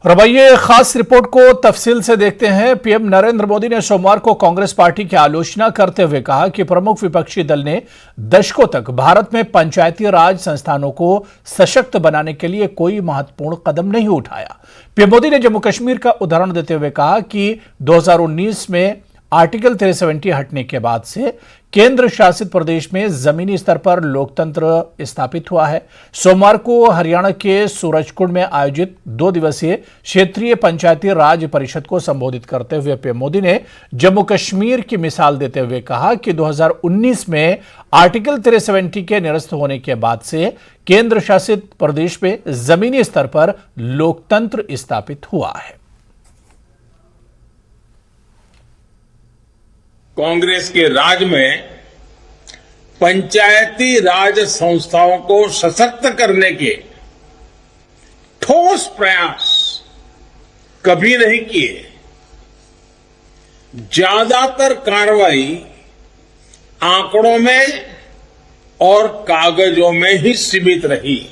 और अब आइए खास रिपोर्ट को तफसील से देखते हैं। पीएम नरेंद्र मोदी ने सोमवार को कांग्रेस पार्टी की आलोचना करते हुए कहा कि प्रमुख विपक्षी दल ने दशकों तक भारत में पंचायती राज संस्थानों को सशक्त बनाने के लिए कोई महत्वपूर्ण कदम नहीं उठाया। पीएम मोदी ने जम्मू कश्मीर का उदाहरण देते हुए कहा कि 2019 में आर्टिकल 370 हटने के बाद से केंद्र शासित प्रदेश में जमीनी स्तर पर लोकतंत्र स्थापित हुआ है। सोमवार को हरियाणा के सूरजकुंड में आयोजित 2 दिवसीय क्षेत्रीय पंचायती राज परिषद को संबोधित करते हुए पीएम मोदी ने जम्मू कश्मीर की मिसाल देते हुए कहा कि 2019 में आर्टिकल 370 के निरस्त होने के बाद से केंद्र शासित प्रदेश में जमीनी स्तर पर लोकतंत्र स्थापित हुआ है। कांग्रेस के राज में पंचायती राज संस्थाओं को सशक्त करने के ठोस प्रयास कभी नहीं किए। ज्यादातर कार्रवाई आंकड़ों में और कागजों में ही सीमित रही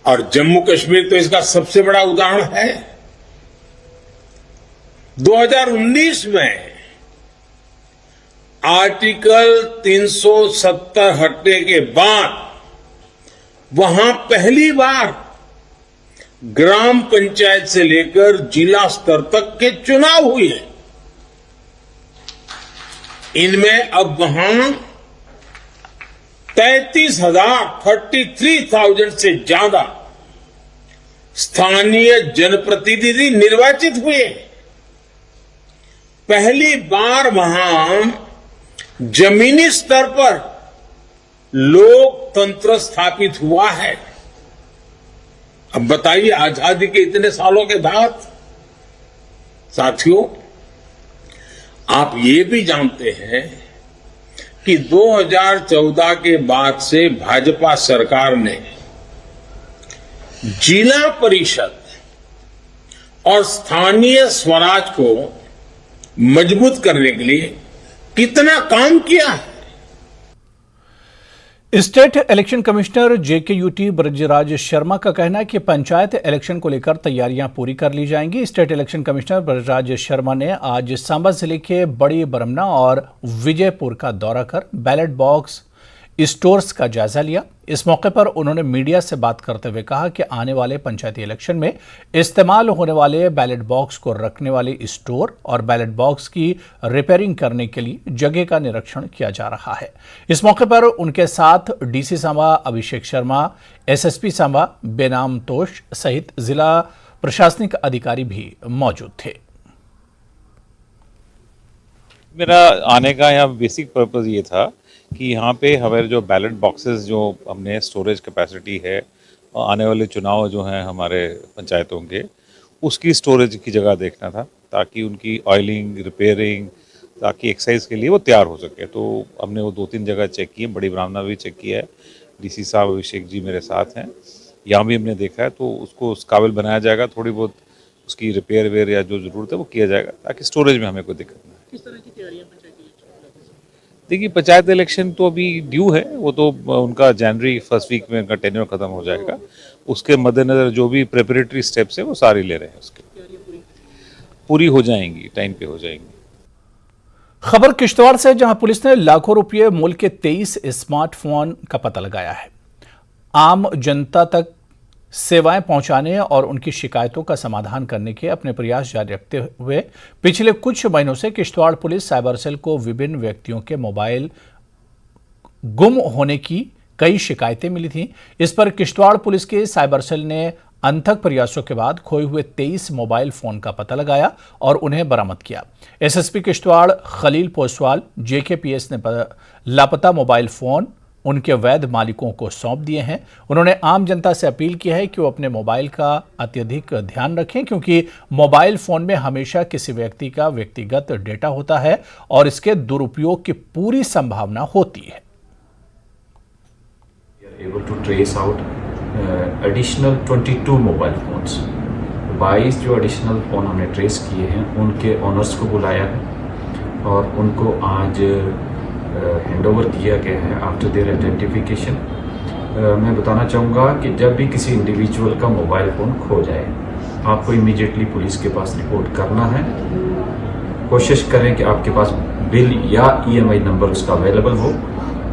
और जम्मू कश्मीर तो इसका सबसे बड़ा उदाहरण है। 2019 में आर्टिकल 370 हटने के बाद वहां पहली बार ग्राम पंचायत से लेकर जिला स्तर तक के चुनाव हुए। इनमें अब वहां 33,000 से ज्यादा स्थानीय जनप्रतिनिधि निर्वाचित हुए। पहली बार वहां जमीनी स्तर पर लोकतंत्र स्थापित हुआ है। अब बताइए, आजादी के इतने सालों के बाद साथियों, आप ये भी जानते हैं कि 2014 के बाद से भाजपा सरकार ने जिला परिषद और स्थानीय स्वराज को मजबूत करने के लिए कितना काम किया है। State election commissioner JKUT Brajraj Sharma का कहना है कि पंचायत इलेक्शन को लेकर तैयारियां पूरी कर ली जाएंगी। State election commissioner Brajraj Sharma ने आज सांबा जिले के बड़ी बरमना और विजयपुर का दौरा कर बैलेट बॉक्स स्टोर्स का जायजा लिया। इस मौके पर उन्होंने मीडिया से बात करते हुए कहा कि आने वाले पंचायती इलेक्शन में इस्तेमाल होने वाले बैलेट बॉक्स को रखने वाले स्टोर और बैलेट बॉक्स की रिपेयरिंग करने के लिए जगह का निरीक्षण किया जा रहा है। इस मौके पर उनके साथ डीसी सांबा अभिषेक शर्मा, एसएसपी सांबा बेनाम तोष सहित जिला प्रशासनिक अधिकारी भी मौजूद थे। मेरा आने का यहाँ बेसिक पर्पस ये था कि यहाँ पे हमारे जो बैलेट बॉक्सेस जो हमने स्टोरेज कैपेसिटी है आने वाले चुनाव जो हैं हमारे पंचायतों के, उसकी स्टोरेज की जगह देखना था ताकि उनकी ऑयलिंग, रिपेयरिंग, ताकि एक्सरसाइज के लिए वो तैयार हो सके। तो हमने वो 2-3 जगह चेक किए, बड़ी ब्राह्मणा भी चेक किया है, डीसी साहब अभिषेक जी मेरे साथ हैं, यहाँ भी हमने देखा है। तो उसको उस काबिल बनाया जाएगा, थोड़ी बहुत उसकी रिपेयर वेयर या जो ज़रूरत है वो किया जाएगा ताकि स्टोरेज में हमें कोई दिक्कत ना आए। किस तरह की तैयारियां पंचायती इलेक्शन? देखिए, पंचायत इलेक्शन तो अभी ड्यू है, वो तो उनका जनवरी फर्स्ट वीक में उनका टेन्योर खत्म हो जाएगा। उसके मद्देनजर जो भी प्रिपरेटरी स्टेप्स है वो सारे ले रहे हैं, उसके पूरी हो जाएंगी, टाइम पे हो जाएंगी। खबर किश्तवाड़ से, जहां पुलिस ने लाखों रुपये मूल्य के 23 स्मार्टफोन का पता लगाया है। आम जनता तक सेवाएं पहुंचाने और उनकी शिकायतों का समाधान करने के अपने प्रयास जारी रखते हुए पिछले कुछ महीनों से किश्तवाड़ पुलिस साइबर सेल को विभिन्न व्यक्तियों के मोबाइल गुम होने की कई शिकायतें मिली थीं। इस पर किश्तवाड़ पुलिस के साइबर सेल ने अनथक प्रयासों के बाद खोए हुए 23 मोबाइल फोन का पता लगाया और उन्हें बरामद किया। एसएसपी किश्तवाड़ खलील पोसवाल जेकेपीएस ने लापता मोबाइल फोन उनके वैध मालिकों को सौंप दिए हैं। उन्होंने आम जनता से अपील की है कि वो अपने मोबाइल का अत्यधिक ध्यान रखें, क्योंकि मोबाइल फोन में हमेशा किसी व्यक्ति का व्यक्तिगत डेटा होता है और इसके दुरुपयोग की पूरी संभावना होती है। Able to trace out additional 22 mobile phones, 22 जो एडिशनल फोन हमने ट्रेस किए हैं उनके ओनर्स को बुलाया है और उनको आज हैंड ओवर किया गया है आफ्टर देयर आइडेंटिफिकेशन। मैं बताना चाहूँगा कि जब भी किसी इंडिविजुअल का मोबाइल फ़ोन खो जाए, आपको इमीडिएटली पुलिस के पास रिपोर्ट करना है। कोशिश करें कि आपके पास बिल या EMI नंबर उसका अवेलेबल हो,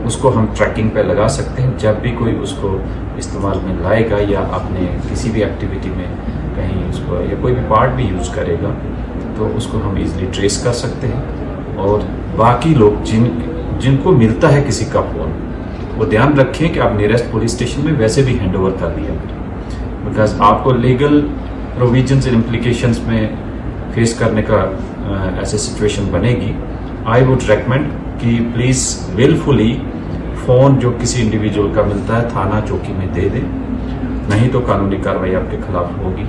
उसको हम ट्रैकिंग पे लगा सकते हैं। जब भी कोई उसको इस्तेमाल में लाएगा या अपने किसी भी एक्टिविटी में कहीं उसको या कोई भी पार्ट भी यूज़ करेगा तो उसको हम इजीली ट्रेस कर सकते हैं। और बाकी लोग जिनको मिलता है किसी का फ़ोन, वो ध्यान रखें कि आप नियरेस्ट पुलिस स्टेशन में वैसे भी हैंड ओवर कर दिया करें, बिकॉज आपको लीगल प्रोविजंस एंड इम्प्लीकेशंस में फेस करने का ऐसे सिचुएशन बनेगी। आई वुड रेकमेंड कि प्लीज़ विलफुली फ़ोन जो किसी इंडिविजुअल का मिलता है थाना चौकी में दे दें, नहीं तो कानूनी कार्रवाई आपके खिलाफ होगी।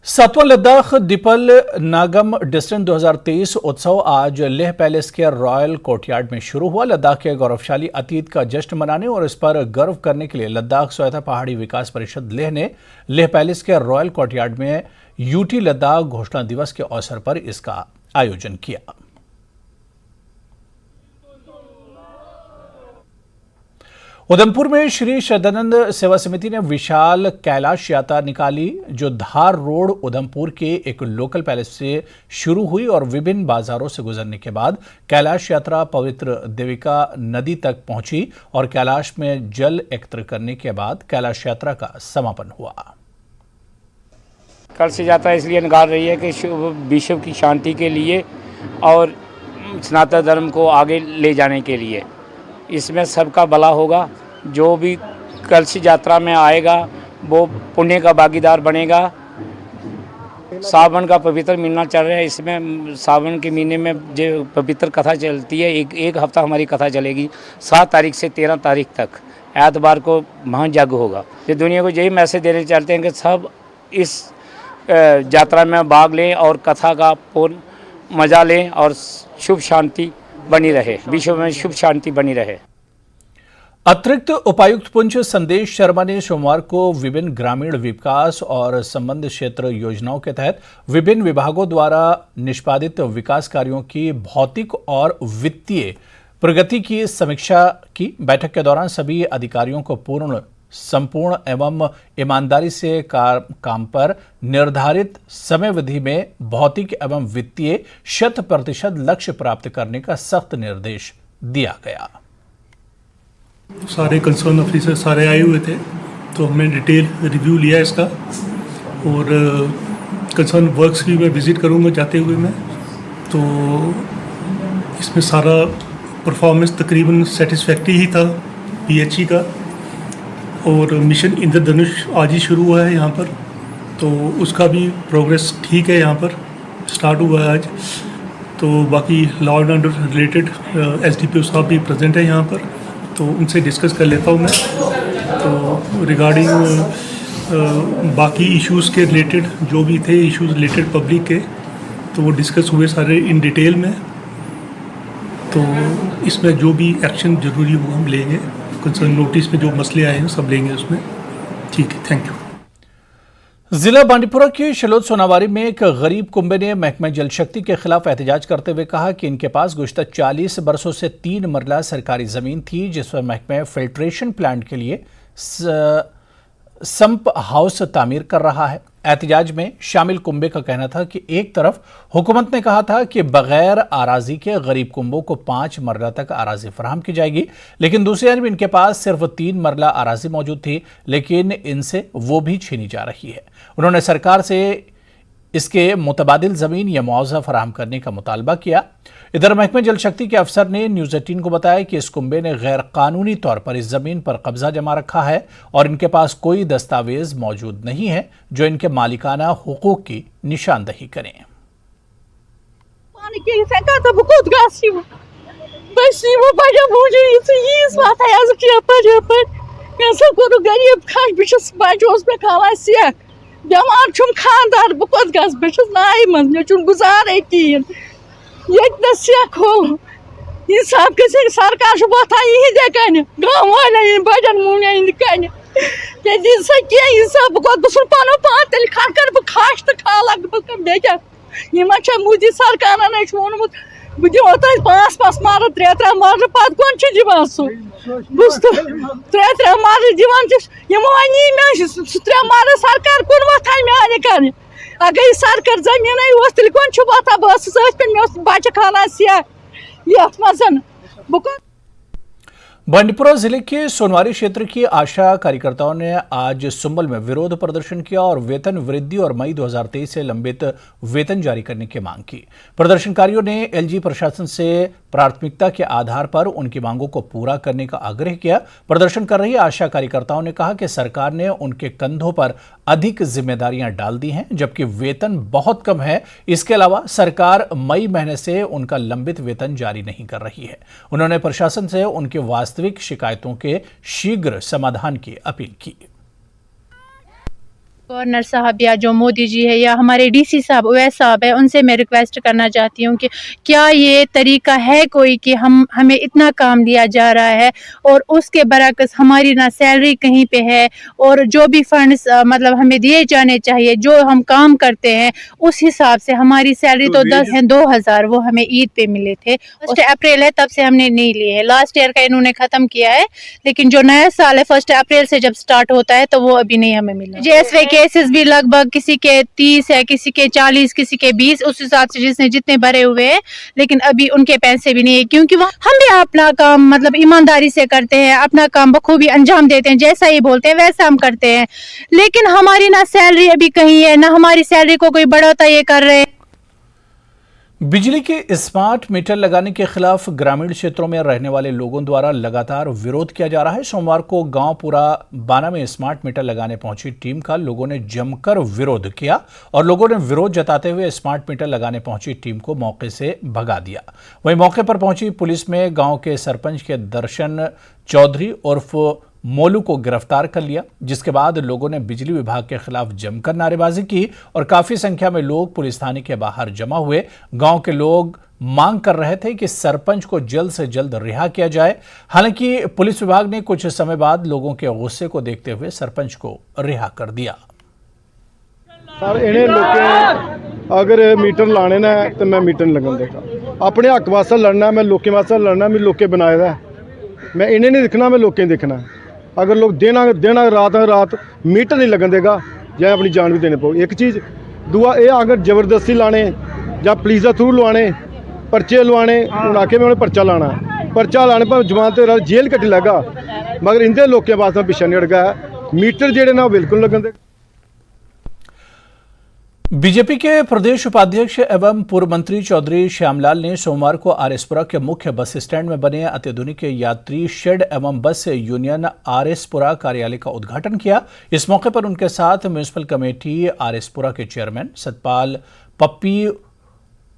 7वां लद्दाख दीपल नागम डिस्टेंस 2023 उत्सव आज लेह पैलेस के रॉयल कोर्टयार्ड में शुरू हुआ। लद्दाख के गौरवशाली अतीत का जश्न मनाने और इस पर गर्व करने के लिए लद्दाख स्वायत्ता पहाड़ी विकास परिषद लेह ने लेह पैलेस के रॉयल कोर्टयार्ड में यूटी लद्दाख घोषणा दिवस के अवसर पर इसका आयोजन किया। उधमपुर में श्री शरदानंद सेवा समिति ने विशाल कैलाश यात्रा निकाली, जो धार रोड उधमपुर के एक लोकल पैलेस से शुरू हुई और विभिन्न बाजारों से गुजरने के बाद कैलाश यात्रा पवित्र देविका नदी तक पहुंची और कैलाश में जल एकत्र करने के बाद कैलाश यात्रा का समापन हुआ। कलश यात्रा इसलिए निकाल रही है कि विश्व की शांति के लिए और सनातन धर्म को आगे ले जाने के लिए। इसमें सबका भला होगा। जो भी कलश यात्रा में आएगा वो पुण्य का भागीदार बनेगा। सावन का पवित्र महीना चल रहा है, इसमें सावन के महीने में जो पवित्र कथा चलती है, एक हफ्ता हमारी कथा चलेगी। 7 तारीख से 13 तारीख तक एतवार को महायज्ञ होगा। ये दुनिया को यही मैसेज देने चाहते हैं कि सब इस यात्रा में भाग लें और कथा का पूर्ण मजा लें और शुभ शांति बनी रहे, विश्व में शुभ शांति बनी रहे। अतिरिक्त उपायुक्त पुंछ संदेश शर्मा ने सोमवार को विभिन्न ग्रामीण विकास और संबंध क्षेत्र योजनाओं के तहत विभिन्न विभागों द्वारा निष्पादित विकास कार्यों की भौतिक और वित्तीय प्रगति की समीक्षा की। बैठक के दौरान सभी अधिकारियों को संपूर्ण एवं ईमानदारी से काम पर निर्धारित समयावधि में भौतिक एवं वित्तीय 100% लक्ष्य प्राप्त करने का सख्त निर्देश दिया गया। सारे कंसर्न ऑफिसर सारे आए हुए थे, तो हमने डिटेल रिव्यू लिया इसका और कंसर्न वर्क्स भी मैं विज़िट करूंगा जाते हुए मैं। तो इसमें सारा परफॉर्मेंस तकरीबन सेटिस्फैक्ट्री ही था PHE का। और मिशन इंद्रधनुष आज ही शुरू हुआ है यहाँ पर, तो उसका भी प्रोग्रेस ठीक है, यहाँ पर स्टार्ट हुआ है आज। तो बाकी law and order related SDPO साहब भी प्रेजेंट है यहाँ पर, तो उनसे डिस्कस कर लेता हूँ मैं। तो रिगार्डिंग बाकी इश्यूज़ के रिलेटेड जो भी थे इश्यूज़ रिलेटेड पब्लिक के, तो वो डिस्कस हुए सारे इन डिटेल में। तो इसमें जो भी एक्शन ज़रूरी हो हम लेंगे। कंसर्न नोटिस में जो मसले आए हैं सब लेंगे उसमें। ठीक है, थैंक यू। जिला बांडीपुरा के शलोद सोनावारी में एक गरीब कुंबे ने महकमा जल शक्ति के खिलाफ एहतजाज करते हुए कहा कि इनके पास गुज़िश्ता 40 बरसों से 3 मरला सरकारी जमीन थी, जिस पर महकमा फिल्ट्रेशन प्लांट के लिए संप हाउस तामीर कर रहा है। एहतजाज में शामिल कुंबे का कहना था कि एक तरफ हुकूमत ने कहा था कि बगैर आराजी के गरीब कुंबों को 5 मरला तक आराजी फराहम की जाएगी, लेकिन दूसरी जानब इनके पास सिर्फ 3 मरला आराजी मौजूद थी, लेकिन इनसे वो भी छीनी जा रही है। उन्होंने सरकार से इसके मुतबादिल ज़मीन या मुआवजा फराहम करने का मुतालबा किया। इधर महकमे जल शक्ति के अफसर ने न्यूज़ 18 को बताया कि इस कुंबे ने गैर कानूनी तौर पर इस ज़मीन पर कब्जा जमा रखा है और इनके पास कोई दस्तावेज मौजूद नहीं है जो इनके मालिकाना हुकूक की निशानदही करें। बेमार छुम खानदार बह कत गस बस नाई मज मे गुजार कहें ये सेख हो इंसाफ गि सरकार वोथान इहद कन गाँव वाले बजन मून कन क्या दिन सा क्या इंसाफ बह बस पन पान तेल खा कर बह खाश तो खा लग बह क्या मोदी सरकार वोनमुत बह दिमो तुम 5 मर्द 3 मर्द पत कौन दिवान सह बस 3 मर्द दिवान यमो अनी मे 3 मर्द सरकार कुन वथा मे कर अगर सरकार जमीन तेल कौन वथा बस मे बच्चे खाना सिया ये मजन बह बांडीपुरा जिले के सोनवारी क्षेत्र की आशा कार्यकर्ताओं ने आज सुंबल में विरोध प्रदर्शन किया और वेतन वृद्धि और मई 2023 से लंबित वेतन जारी करने की मांग की। प्रदर्शनकारियों ने एलजी प्रशासन से प्राथमिकता के आधार पर उनकी मांगों को पूरा करने का आग्रह किया। प्रदर्शन कर रही आशा कार्यकर्ताओं ने कहा कि सरकार ने उनके कंधों पर अधिक जिम्मेदारियां डाल दी हैं, जबकि वेतन बहुत कम है। इसके अलावा सरकार मई महीने से उनका लंबित वेतन जारी नहीं कर रही है। उन्होंने प्रशासन से उनके वास्तविक शिकायतों के शीघ्र समाधान की अपील की। गवर्नर साहब या जो मोदी जी है या हमारे डीसी साहब उवैस साहब है, उनसे मैं रिक्वेस्ट करना चाहती हूँ कि क्या ये तरीका है कोई कि हमें इतना काम दिया जा रहा है और उसके बरअक्स हमारी ना सैलरी कहीं पे है और जो भी फंड्स मतलब हमें दिए जाने चाहिए, जो हम काम करते हैं उस हिसाब से हमारी सैलरी तो 2,000 वो हमें ईद पे मिले थे। 1 अप्रैल है तब से हमने नहीं लिए है। लास्ट ईयर का इन्होंने ख़त्म किया है, लेकिन जो नया साल है 1 अप्रैल से जब स्टार्ट होता है तो वो अभी नहीं हमें मिला। JSY केसेस भी लगभग किसी के 30 है, किसी के 40, किसी के 20, उस हिसाब से जिसने जितने भरे हुए हैं, लेकिन अभी उनके पैसे भी नहीं है, क्योंकि हम भी अपना काम मतलब ईमानदारी से करते हैं, अपना काम बखूबी अंजाम देते हैं, जैसा ही बोलते हैं वैसा हम करते हैं, लेकिन हमारी ना सैलरी अभी कहीं है ना हमारी सैलरी को कोई बढ़ाता ये कर रहे हैं। बिजली के स्मार्ट मीटर लगाने के खिलाफ ग्रामीण क्षेत्रों में रहने वाले लोगों द्वारा लगातार विरोध किया जा रहा है। सोमवार को गांव पूरा बाना में स्मार्ट मीटर लगाने पहुंची टीम का लोगों ने जमकर विरोध किया और लोगों ने विरोध जताते हुए स्मार्ट मीटर लगाने पहुंची टीम को मौके से भगा दिया। वहीं मौके पर पहुंची पुलिस में गांव के सरपंच के दर्शन चौधरी उर्फ मोलू को गिरफ्तार कर लिया, जिसके बाद लोगों ने बिजली विभाग के खिलाफ जमकर नारेबाजी की और काफी संख्या में लोग पुलिस थाने के बाहर जमा हुए। गांव के लोग मांग कर रहे थे कि सरपंच को जल्द से जल्द रिहा किया जाए। हालांकि पुलिस विभाग ने कुछ समय बाद लोगों के गुस्से को देखते हुए सरपंच को रिहा कर दिया। सर इन्हें लोग अगर मीटर लाने ना तो मैं मीटर नहीं लगन देगा। अपने हक वास्ते लड़ना, मैं लोगों वास्ते लड़ना, मैं लोग बनाए दा, मैं इन्हें नहीं दिखना, मैं लोगों देखना। अगर लोग देना रात मीटर नहीं लगन देगा या अपनी जान भी देने पाओ। एक चीज़ दूआ ये अगर जबरदस्ती लाने या पुलिस के थ्रू लवाने, पर्चे लवाने, हूँ आके मैं उन्हें पर्चा लाने पर जमान तो जेल कट्टी लगा, मगर इंदे लोगों वास्ते पिछा नहीं हटगा। मीटर जेडे ना बिल्कुल लगन दे। बीजेपी के प्रदेश उपाध्यक्ष एवं पूर्व मंत्री चौधरी श्यामलाल ने सोमवार को आरएसपुरा के मुख्य बस स्टैंड में बने अत्याधुनिक यात्री शेड एवं बस यूनियन आरएसपुरा कार्यालय का उद्घाटन किया। इस मौके पर उनके साथ म्युनिसिपल कमेटी आरएसपुरा के चेयरमैन सतपाल पप्पी,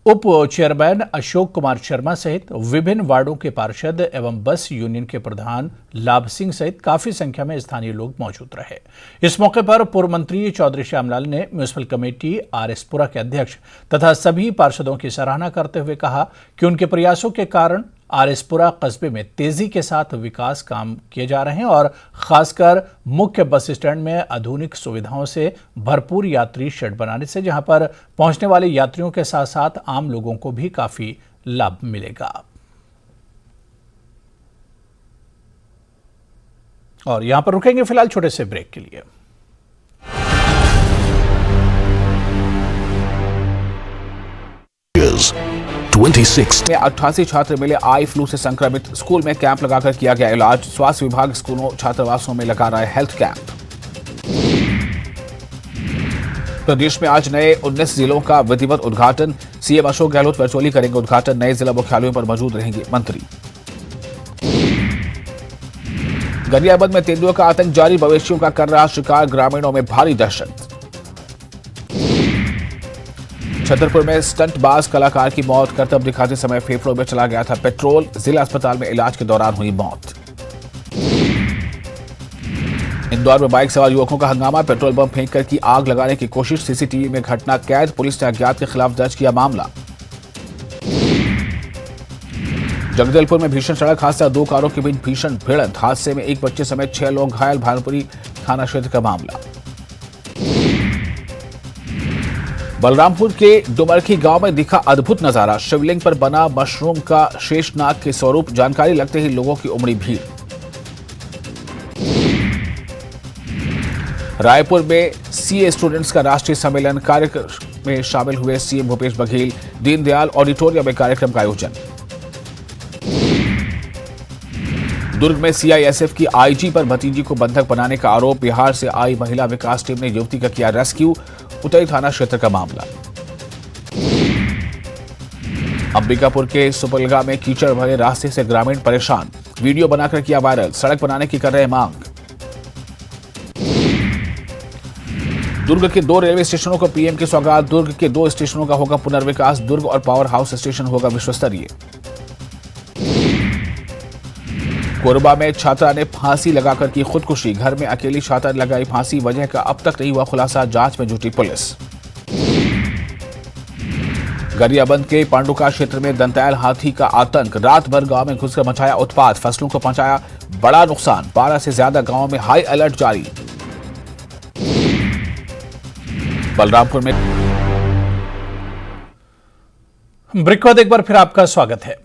उप चेयरमैन अशोक कुमार शर्मा सहित विभिन्न वार्डों के पार्षद एवं बस यूनियन के प्रधान लाभ सिंह सहित काफी संख्या में स्थानीय लोग मौजूद रहे। इस मौके पर पूर्व मंत्री चौधरी श्यामलाल ने म्युनिसिपल कमेटी आरएसपुरा के अध्यक्ष तथा सभी पार्षदों की सराहना करते हुए कहा कि उनके प्रयासों के कारण आरएसपुरा कस्बे में तेजी के साथ विकास काम किए जा रहे हैं और खासकर मुख्य बस स्टैंड में आधुनिक सुविधाओं से भरपूर यात्री शेड बनाने से जहां पर पहुंचने वाले यात्रियों के साथ साथ आम लोगों को भी काफी लाभ मिलेगा। और यहां पर रुकेंगे फिलहाल छोटे से ब्रेक के लिए। में 88 छात्र मिले आई फ्लू से संक्रमित। स्कूल में कैंप लगाकर किया गया इलाज। स्वास्थ्य विभाग स्कूलों छात्रावासों में लगा रहा है हेल्थ कैंप। प्रदेश में आज नए 19 जिलों का विधिवत उद्घाटन। सीएम अशोक गहलोत वर्चुअली करेंगे उद्घाटन। नए जिला मुख्यालयों पर मौजूद रहेंगे मंत्री। गरियाबंद में तेंदुआ का आतंक जारी। मवेशियों का कर रहा शिकार। ग्रामीणों में भारी दहशत। छतरपुर में स्टंटबाज कलाकार की मौत। करतब दिखाते समय फेफड़ों में चला गया था पेट्रोल। जिला अस्पताल में इलाज के दौरान हुई मौत। इंदौर में बाइक सवार युवकों का हंगामा। पेट्रोल बम फेंककर की आग लगाने की कोशिश। सीसीटीवी में घटना कैद। पुलिस ने अज्ञात के खिलाफ दर्ज किया मामला। जगदलपुर में भीषण सड़क हादसा। 2 कारों के बीच भीषण भिड़ंत। हादसे में 1 बच्चे समेत 6 लोग घायल। भानुपुरी थाना क्षेत्र का मामला। बलरामपुर के डुमरखी गांव में दिखा अद्भुत नजारा। शिवलिंग पर बना मशरूम का शेषनाग के स्वरूप, जानकारी लगते ही लोगों की उमड़ी भीड़। रायपुर में सीए स्टूडेंट्स का राष्ट्रीय सम्मेलन, कार्यक्रम में शामिल हुए सीएम भूपेश बघेल। दीनदयाल ऑडिटोरियम में कार्यक्रम का आयोजन। दुर्ग में सीआईएसएफ की आईजी पर भतीजी को बंधक बनाने का आरोप। बिहार से आई महिला विकास टीम ने युवती का किया रेस्क्यू। उतरी थाना क्षेत्र का मामला। अंबिकापुर के सुपलगा में कीचड़ भरे रास्ते से ग्रामीण परेशान। वीडियो बनाकर किया वायरल, सड़क बनाने की कर रहे मांग। दुर्ग के 2 रेलवे स्टेशनों को पीएम की सौगात। दुर्ग के 2 स्टेशनों का होगा पुनर्विकास। दुर्ग और पावर हाउस स्टेशन होगा विश्वस्तरीय। कोरबा में छात्रा ने फांसी लगाकर की खुदकुशी। घर में अकेली छात्रा ने लगाई फांसी। वजह का अब तक नहीं हुआ खुलासा, जांच में जुटी पुलिस। गरियाबंद के पांडुका क्षेत्र में दंतैल हाथी का आतंक। रात भर गांव में घुसकर मचाया उत्पात। फसलों को पहुंचाया बड़ा नुकसान। 12 से ज्यादा गांवों में हाई अलर्ट जारी। बलरामपुर में ब्रेक के बाद एक बार फिर आपका स्वागत है।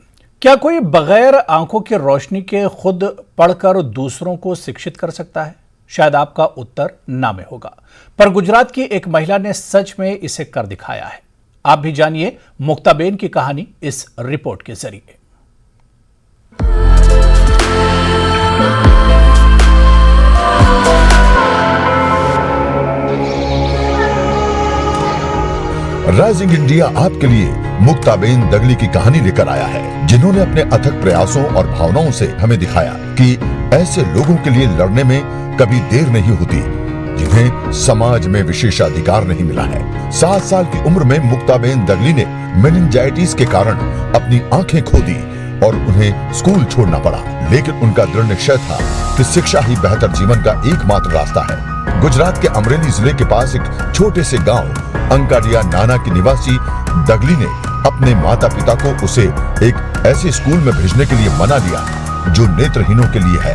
क्या कोई बगैर आंखों की रोशनी के खुद पढ़कर दूसरों को शिक्षित कर सकता है? शायद आपका उत्तर ना में होगा, पर गुजरात की एक महिला ने सच में इसे कर दिखाया है। आप भी जानिए मुक्ताबेन की कहानी इस रिपोर्ट के जरिए। राइजिंग इंडिया आपके लिए मुक्ताबेन दगली की कहानी लेकर आया है, जिन्होंने अपने अथक प्रयासों और भावनाओं से हमें दिखाया कि ऐसे लोगों के लिए लड़ने में कभी देर नहीं होती, जिन्हें समाज में विशेषाधिकार नहीं मिला है। 7 साल की उम्र में मुक्ताबेन दगली ने मेनिंजाइटिस के कारण अपनी आंखें खो दी और उन्हें स्कूल छोड़ना पड़ा, लेकिन उनका दृढ़ निश्चय था कि शिक्षा ही बेहतर जीवन का एकमात्र रास्ता है। गुजरात के अमरेली जिले के पास एक छोटे से गांव अंकाडिया नाना की निवासी दगली ने अपने माता पिता को उसे एक ऐसे स्कूल में भेजने के लिए मना लिया जो नेत्रहीनों के लिए है।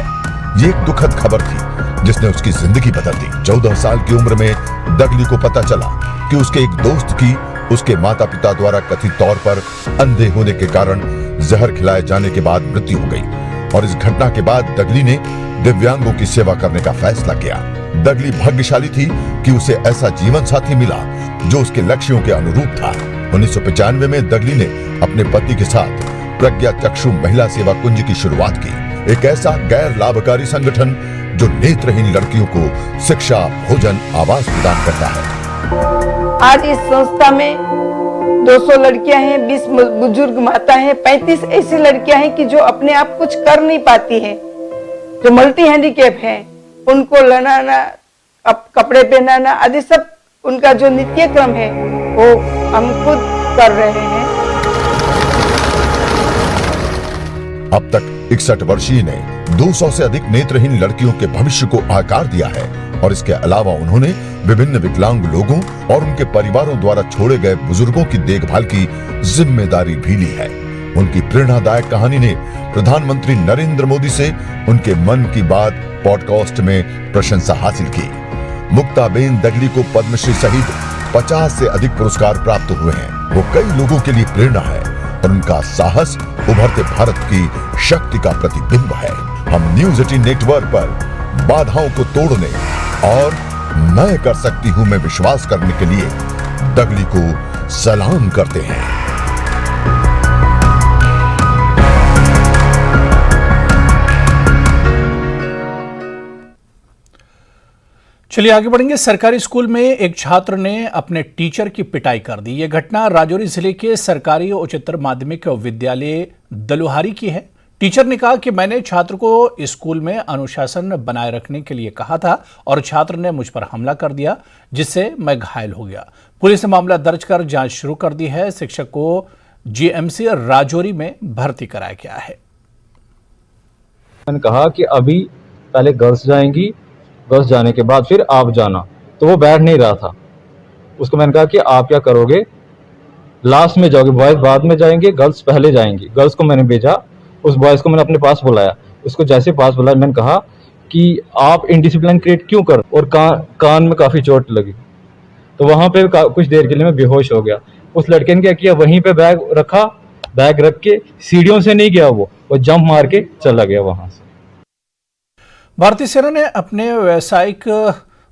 ये एक दुखद खबर थी जिसने उसकी जिंदगी बदल दी। 14 साल की उम्र में दगली को पता चला कि उसके एक दोस्त की उसके माता पिता द्वारा कथित तौर पर अंधे होने के कारण जहर खिलाए जाने के बाद मृत्यु हो गई, और इस घटना के बाद दगली ने दिव्यांगों की सेवा करने का फैसला किया। दगली भाग्यशाली थी कि उसे ऐसा जीवन साथी मिला जो उसके लक्ष्यों के अनुरूप था। 1995 में दगली ने अपने पति के साथ प्रज्ञा चक्षु महिला सेवा कुंज की शुरुआत की, एक ऐसा गैर लाभकारी संगठन जो नेत्रहीन लड़कियों को शिक्षा, भोजन, आवास प्रदान करता है। आज इस संस्था में 200 लड़कियां हैं, 20 बुजुर्ग माता हैं, 35 ऐसी लड़कियां हैं कि जो अपने आप कुछ कर नहीं पाती हैं, जो मल्टी हैंडीकैप हैं, उनको लड़ाना, कपड़े पहनाना आदि सब उनका जो नित्य क्रम है वो हम खुद कर रहे हैं। अब तक 61 वर्षीय ने 200 से अधिक नेत्रहीन लड़कियों के भविष्य को आकार दिया है, और इसके अलावा उन्होंने विभिन्न विकलांग लोगों और उनके परिवारों द्वारा छोड़े गए बुजुर्गों की देखभाल की जिम्मेदारी भी ली है। उनकी प्रेरणादायक कहानी ने प्रधानमंत्री नरेंद्र मोदी से उनके मन की बात पॉडकास्ट में प्रशंसा हासिल की। मुक्ताबेन दगली को पद्मश्री सहित 50 से अधिक पुरस्कार प्राप्त हुए हैं। वो कई लोगों के लिए प्रेरणा है और उनका साहस उभरते भारत की शक्ति का प्रतिबिंब है। हम न्यूज़ 18 नेटवर्क पर बाधाओं को तोड़ने और मैं कर सकती हूं में विश्वास करने के लिए दगली को सलाम करते हैं। चलिए आगे बढ़ेंगे। सरकारी स्कूल में एक छात्र ने अपने टीचर की पिटाई कर दी। यह घटना राजौरी जिले के सरकारी उच्चतर माध्यमिक विद्यालय दलुहारी की है। टीचर ने कहा कि मैंने छात्र को स्कूल में अनुशासन बनाए रखने के लिए कहा था और छात्र ने मुझ पर हमला कर दिया, जिससे मैं घायल हो गया। पुलिस ने मामला दर्ज कर जांच शुरू कर दी है। शिक्षक को जीएमसी राजौरी में भर्ती कराया गया है। मैंने कहा कि अभी पहले गर्ल्स जाएंगी, गर्ल्स जाने के बाद फिर आप जाना, तो वो बैठ नहीं रहा था। उसको मैंने कहा कि आप क्या करोगे, लास्ट में जाओगे, बॉयज बाद में जाएंगे, गर्ल्स पहले जाएंगी। गर्ल्स को मैंने भेजा, उस बॉयज को मैंने अपने पास बुलाया। उसको जैसे पास बुलाया मैंने कहा कि आप इनडिसिप्लिन क्रिएट क्यों कर, और कान में काफी चोट लगी। तो वहां पे कुछ देर के लिए मैं बेहोश हो गया। उस लड़के ने क्या किया, वहीं पे बैग रखा, बैग रख के सीढ़ियों से नहीं गया, वो जंप मार के चला गया वहां से। भारतीय सेना ने अपने व्यावसायिक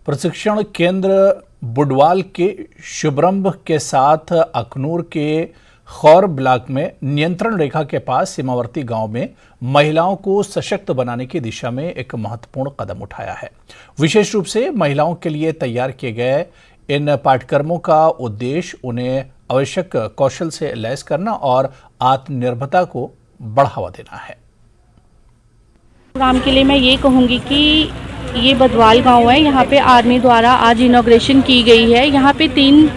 प्रशिक्षण केंद्र बुडवाल के शुभरंभ के साथ अखनूर के खौर ब्लॉक में नियंत्रण रेखा के पास सीमावर्ती गांव में महिलाओं को सशक्त बनाने की दिशा में एक महत्वपूर्ण कदम उठाया है। विशेष रूप से महिलाओं के लिए तैयार किए गए इन पाठ्यक्रमों का उद्देश्य उन्हें आवश्यक कौशल से लैस करना और आत्मनिर्भरता को बढ़ावा देना है। प्रोग्राम के लिए मैं ये कहूँगी कि ये बदवाल गांव है, यहाँ पे आर्मी द्वारा आज इनॉग्रेशन की गई है। यहाँ पे 3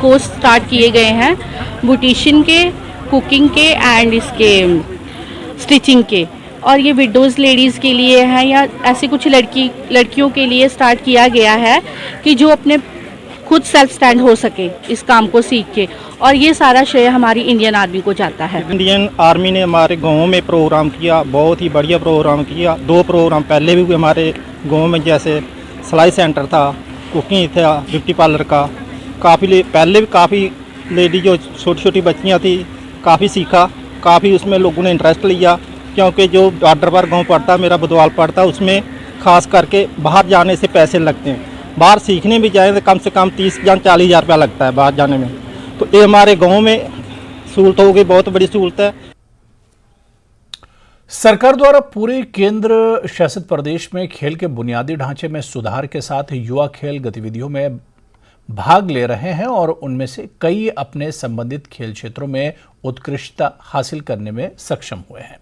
कोर्स स्टार्ट किए गए हैं, ब्यूटिशियन के, कुकिंग के एंड इसके स्टिचिंग के। और ये विडोज़ लेडीज़ के लिए है या ऐसी कुछ लड़कियों के लिए स्टार्ट किया गया है कि जो अपने खुद सेल्फ स्टैंड हो सके इस काम को सीख के। और ये सारा श्रेय हमारी इंडियन आर्मी को जाता है। इंडियन आर्मी ने हमारे गांव में प्रोग्राम किया, बहुत ही बढ़िया प्रोग्राम किया। 2 प्रोग्राम पहले भी हुए हमारे गांव में, जैसे सिलाई सेंटर था, कुकिंग था, ब्यूटी पार्लर का। पहले भी काफ़ी लेडी जो छोटी छोटी बच्चियाँ थी, काफ़ी सीखा, काफ़ी उसमें लोगों ने इंटरेस्ट लिया। क्योंकि जो बॉर्डर पर गाँव पड़ता, मेरा बुधवाल पड़ता, उसमें ख़ास करके बाहर जाने से पैसे लगते हैं। बाहर सीखने भी जाए तो कम से कम 30 या 40 हज़ार रुपया लगता है बाहर जाने में। तो ये हमारे गांव में सहूलत हो गई, बहुत बड़ी सहूलत है। सरकार द्वारा पूरे केंद्र शासित प्रदेश में खेल के बुनियादी ढांचे में सुधार के साथ युवा खेल गतिविधियों में भाग ले रहे हैं और उनमें से कई अपने संबंधित खेल क्षेत्रों में उत्कृष्टता हासिल करने में सक्षम हुए हैं।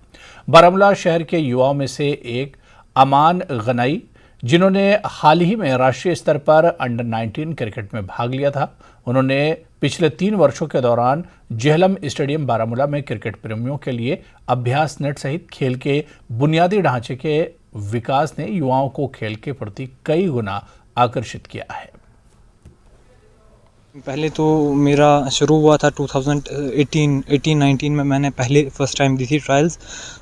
बारामूला शहर के युवाओं में से एक अमान गनाई, जिन्होंने हाल ही में राष्ट्रीय स्तर पर अंडर 19 क्रिकेट में भाग लिया था, उन्होंने पिछले 3 वर्षों के दौरान जेहलम स्टेडियम बारामूला में क्रिकेट प्रेमियों के लिए अभ्यास नेट सहित खेल के बुनियादी ढांचे के विकास ने युवाओं को खेल के प्रति कई गुना आकर्षित किया है। पहले तो मेरा शुरू हुआ था 2018-19 में, मैंने पहले फर्स्ट टाइम दी थी ट्रायल्स।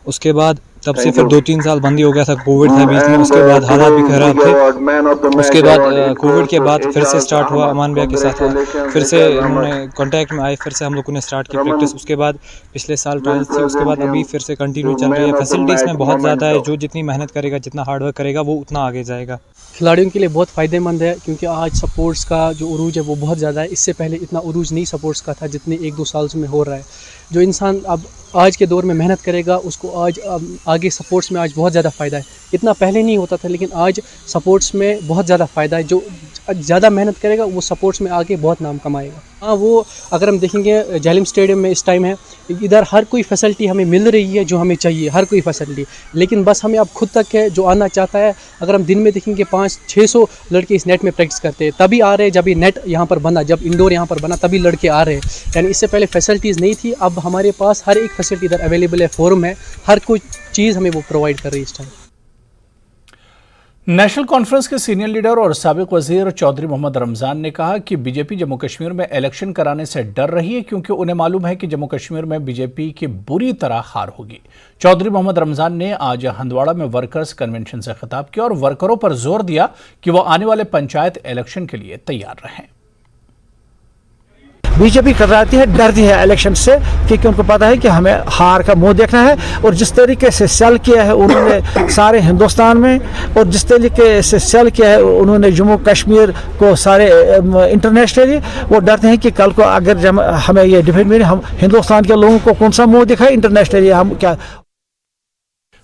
उसके बाद तब से फिर 2-3 साल बंद ही हो गया था, कोविड था बीच में। उसके बाद हालात भी खराब थे। उसके बाद कोविड के बाद फिर से स्टार्ट हुआ, अमान भैया के साथ फिर से उन्होंने कांटेक्ट में आए, फिर से हम लोगों ने स्टार्ट की प्रैक्टिस। उसके बाद पिछले साल ट्रायल्स थी, उसके बाद अभी फिर से कंटिन्यू चल रही है। फैसिलिटीज़ में बहुत ज़्यादा है, जो जितनी मेहनत करेगा, जितना हार्डवर्क करेगा, वो उतना आगे जाएगा। खिलाड़ियों के लिए बहुत फ़ायदेमंद है, क्योंकि आज स्पोर्ट्स का जो उरूज है वो बहुत ज़्यादा है। इससे पहले इतना उरूज नहीं स्पोर्ट्स का था जितने 1-2 साल में हो रहा है। जो इंसान अब आज के दौर में मेहनत करेगा, उसको आज आगे स्पोर्ट्स में आज बहुत ज़्यादा फ़ायदा है। इतना पहले नहीं होता था, लेकिन आज स्पोर्ट्स में बहुत ज़्यादा फ़ायदा है। जो ज़्यादा मेहनत करेगा वो स्पोर्ट्स में आगे बहुत नाम कमाएगा। हाँ, वो अगर हम देखेंगे जेहलम स्टेडियम में इस टाइम है, इधर हर कोई फैसिलिटी हमें मिल रही है जो हमें चाहिए, हर कोई फैसिलिटी। लेकिन बस हमें अब खुद तक है, जो आना चाहता है। अगर हम दिन में देखेंगे 500-600 लड़के इस नेट में प्रैक्टिस करते हैं, तभी आ रहे हैं जब ये नेट यहाँ पर बना, जब इंडोर यहाँ पर बना तभी लड़के आ रहे हैं। यानी इससे पहले फैसिलिटीज़ नहीं थी, अब हमारे पास हर एक फैसिलिटी इधर अवेलेबल है, फोरम है, हर कोई चीज़ हमें वो प्रोवाइड कर रही है इस टाइम। नेशनल कॉन्फ्रेंस के सीनियर लीडर और साबिक वजीर चौधरी मोहम्मद रमजान ने कहा कि बीजेपी जम्मू कश्मीर में इलेक्शन कराने से डर रही है, क्योंकि उन्हें मालूम है कि जम्मू कश्मीर में बीजेपी की बुरी तरह हार होगी। चौधरी मोहम्मद रमजान ने आज हंदवाड़ा में वर्कर्स कन्वेंशन से खिताब किया और वर्करों पर जोर दिया कि वो आने वाले पंचायत इलेक्शन के लिए तैयार रहें। बीजेपी कतराती है, डरती है इलेक्शन से, क्योंकि उनको पता है कि हमें हार का मुंह देखना है। और जिस तरीके से सेल किया है उन्होंने सारे हिंदुस्तान में, और जिस तरीके से सेल किया है उन्होंने जम्मू कश्मीर को सारे इंटरनेशनली, वो डरते हैं कि कल को अगर जब हमें ये डिफेंड में, हम हिंदुस्तान के लोगों को कौन सा मुंह दिखाए इंटरनेशनली, हम क्या।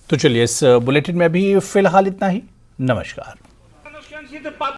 तो चलिए, इस बुलेटिन में भी फिलहाल इतना ही। नमस्कार।